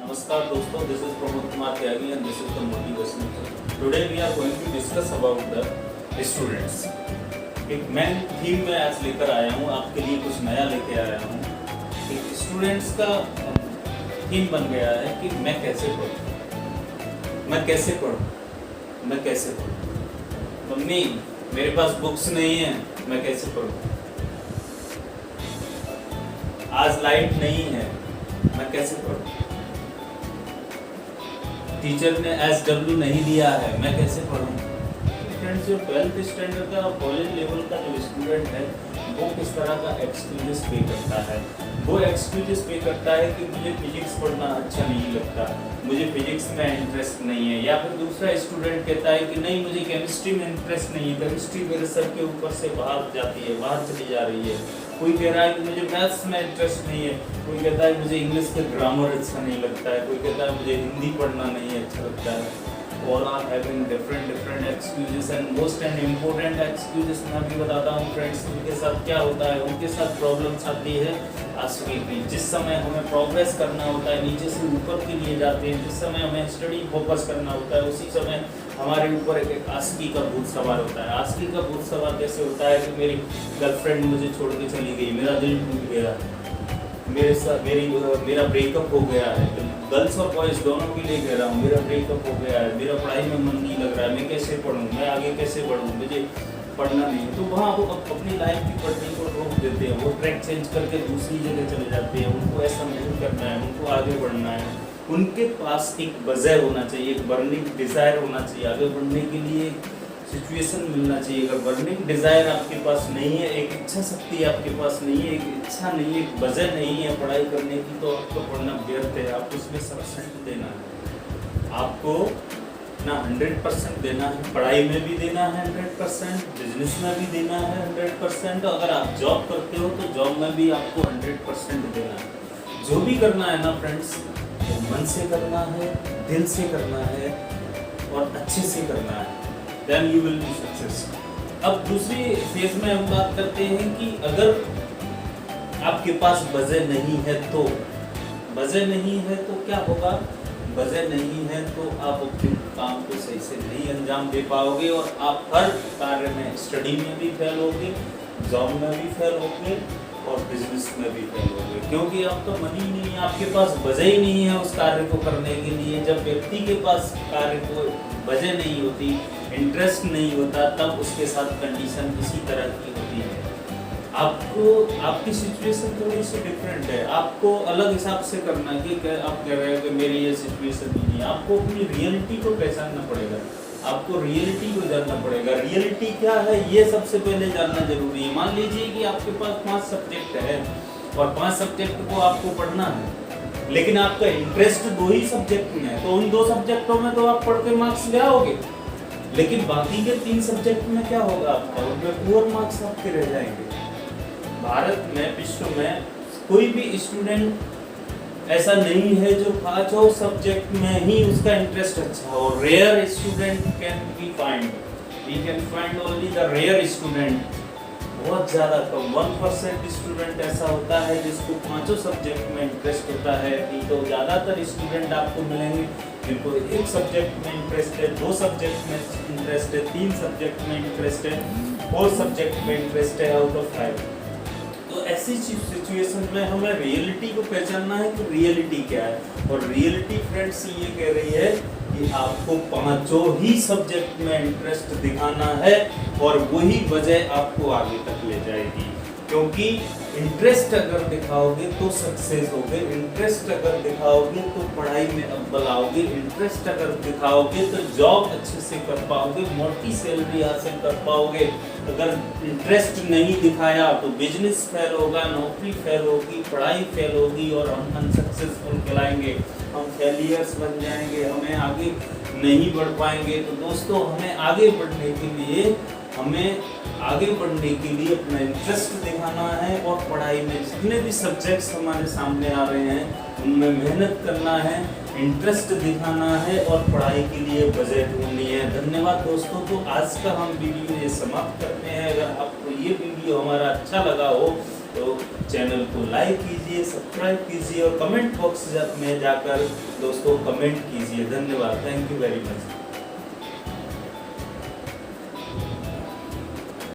Namaskar दोस्तों, this is Pramod Kumar Tyagi and this is the motivation. Today we are going to discuss about the students. एक मैं theme में आज लेकर आया हूँ, आपके लिए कुछ नया लेके आया हूँ। एक स्टूडेंट्स का थीम बन गया है कि मैं कैसे पढ़ूँ, मैं कैसे पढ़ूँ, मैं कैसे पढ़ूँ। मम्मी मेरे पास बुक्स नहीं है, मैं कैसे पढ़ूँ। आज लाइट नहीं है, मैं कैसे पढ़ूँ। टीचर ने SW नहीं दिया है, मैं कैसे पढ़ूँ। फ्रेंड्स, जो 12th स्टैंडर्ड का कॉलेज लेवल का जो स्टूडेंट है वो किस तरह का एक्सक्यूजेस पे करता है। वो एक्सक्यूजेस पे करता है कि मुझे फिजिक्स पढ़ना अच्छा नहीं लगता, मुझे फिजिक्स में इंटरेस्ट नहीं है। या फिर दूसरा स्टूडेंट कहता है कि नहीं, मुझे केमिस्ट्री में इंटरेस्ट नहीं है, केमिस्ट्री मेरे सर के ऊपर से बाहर जाती है, बाहर चली जा रही है। कोई कह रहा है कि मुझे मैथ्स में इंटरेस्ट नहीं है, कोई कहता है मुझे इंग्लिश का ग्रामर अच्छा नहीं लगता है, कोई कहता है मुझे हिंदी पढ़ना नहीं अच्छा लगता है। All are having different excuses and most and important excuses मैं भी बताता हूँ फ्रेंड्स। उनके साथ क्या होता है, उनके साथ प्रॉब्लम्स आती है आसवी की। जिस समय हमें प्रोग्रेस करना होता है, नीचे से ऊपर के लिए जाते हैं, जिस समय हमें स्टडी फोकस करना होता है, उसी समय हमारे ऊपर एक आसवी का भूत सवार होता है। आसवी का भूत सवार कैसे होता है कि मेरी गर्लफ्रेंड मुझे छोड़ के चली गई, मेरा दिल टूट गया, मेरा ब्रेकअप हो गया है। तो गर्ल्स और बॉयज़ दोनों के लिए कह रहा हूँ, मेरा ब्रेकअप हो गया है, मेरा पढ़ाई में मन नहीं लग रहा है, मैं कैसे पढ़ूँ, मैं आगे कैसे बढ़ूँ, मुझे पढ़ना नहीं है। तो वहाँ वो अपनी लाइफ की पढ़ने को रोक देते हैं, वो ट्रैक चेंज करके दूसरी जगह चले जाते हैं। उनको ऐसा नहीं करना है, उनको आगे बढ़ना है। उनके पास एक वजह होना चाहिए, एक बर्निंग डिज़ायर होना चाहिए, आगे बढ़ने के लिए सिचुएशन मिलना चाहिए। अगर बर्निंग डिज़ायर आपके पास नहीं है, एक इच्छा शक्ति आपके पास नहीं है, एक इच्छा नहीं है, एक वजह नहीं है पढ़ाई करने की, तो आपको पढ़ना व्यर्थ है। आप उसमें 100% देना है, आपको ना 100% देना है, पढ़ाई में भी देना है 100%, बिजनेस में भी देना है 100%। अगर आप जॉब करते हो तो जॉब में भी आपको 100% देना है। जो भी करना है ना फ्रेंड्स, वो मन से करना है, दिल से करना है और अच्छे से करना है। Then you will be successful। अब दूसरी फेज में हम बात करते हैं कि अगर आपके पास वजह नहीं है तो, वजह नहीं है तो क्या होगा। वजह नहीं है तो आप अपने काम को सही से नहीं अंजाम दे पाओगे और आप हर कार्य में, स्टडी में भी फेल होगे, जॉब में भी फेल होगे और बिजनेस में भी फेल होगे, क्योंकि आप तो मन ही नहीं है, आपके पास वजह ही नहीं है उस कार्य को करने के लिए। जब व्यक्ति के पास कार्य को वजह नहीं होती, इंटरेस्ट नहीं होता, तब उसके साथ कंडीशन इसी तरह की होती है। आपको आपकी सिचुएशन थोड़ी सी डिफरेंट है, आपको अलग हिसाब से करना है कि आप कह रहे हो कि मेरी ये सिचुएशन ही नहीं है। आपको अपनी रियलिटी को पहचानना पड़ेगा, आपको रियलिटी को जानना पड़ेगा। रियलिटी क्या है ये सबसे पहले जानना जरूरी है। मान लीजिए कि आपके पास 5 सब्जेक्ट है और 5 सब्जेक्ट को आपको पढ़ना है, लेकिन आपका इंटरेस्ट 2 ही सब्जेक्ट में है, तो उन 2 सब्जेक्टों में तो आप पढ़ के मार्क्स ले आओगे, लेकिन बाकी के 3 सब्जेक्ट में क्या होगा आपका, उनमें पुअर मार्क्स आपके रह जाएंगे। भारत में, विश्व में कोई भी स्टूडेंट ऐसा नहीं है जो 5 सब्जेक्ट में ही उसका इंटरेस्ट अच्छा हो। Rare student can be find, we can find only the rare student. बहुत ज़्यादा कम 1% स्टूडेंट ऐसा होता है जिसको 5 सब्जेक्ट में इंटरेस्ट होता है। नहीं तो ज़्यादातर स्टूडेंट आपको मिलेंगे जिनको 1 सब्जेक्ट में इंटरेस्ट है, 2 सब्जेक्ट में इंटरेस्ट है, 3 सब्जेक्ट में इंटरेस्ट है, 4 सब्जेक्ट में इंटरेस्ट है आउट ऑफ 5। तो ऐसी सिचुएशन में हमें रियलिटी को पहचानना है कि रियलिटी क्या है। और रियलिटी फ्रेंड्स ये कह रही है कि आपको 5 ही सब्जेक्ट में इंटरेस्ट दिखाना है और वही वजह आपको आगे तक ले जाएगी। क्योंकि इंटरेस्ट अगर दिखाओगे तो सक्सेस होगे, इंटरेस्ट अगर दिखाओगे तो पढ़ाई में अव्वल आओगे, इंटरेस्ट अगर दिखाओगे तो जॉब अच्छे से कर पाओगे, मोटी सैलरी हासिल कर पाओगे। अगर इंटरेस्ट नहीं दिखाया तो बिजनेस फेल होगा, नौकरी फेल होगी, पढ़ाई फेल होगी और हम अनसक्सेसफुल कहलाएंगे, हम फेलियर्स बन जाएंगे, हमें आगे नहीं बढ़ पाएंगे। तो दोस्तों, हमें आगे बढ़ने के लिए अपना इंटरेस्ट दिखाना है और पढ़ाई में जितने भी सब्जेक्ट्स हमारे सामने आ रहे हैं उनमें मेहनत करना है, इंटरेस्ट दिखाना है और पढ़ाई के लिए वजह ढूंढनी है। धन्यवाद दोस्तों। तो आज का हम वीडियो ये समाप्त करते हैं। अगर आपको ये वीडियो हमारा अच्छा लगा हो तो चैनल को लाइक कीजिए, सब्सक्राइब कीजिए और कमेंट बॉक्स में जाकर दोस्तों कमेंट कीजिए। धन्यवाद, थैंक यू वेरी मच।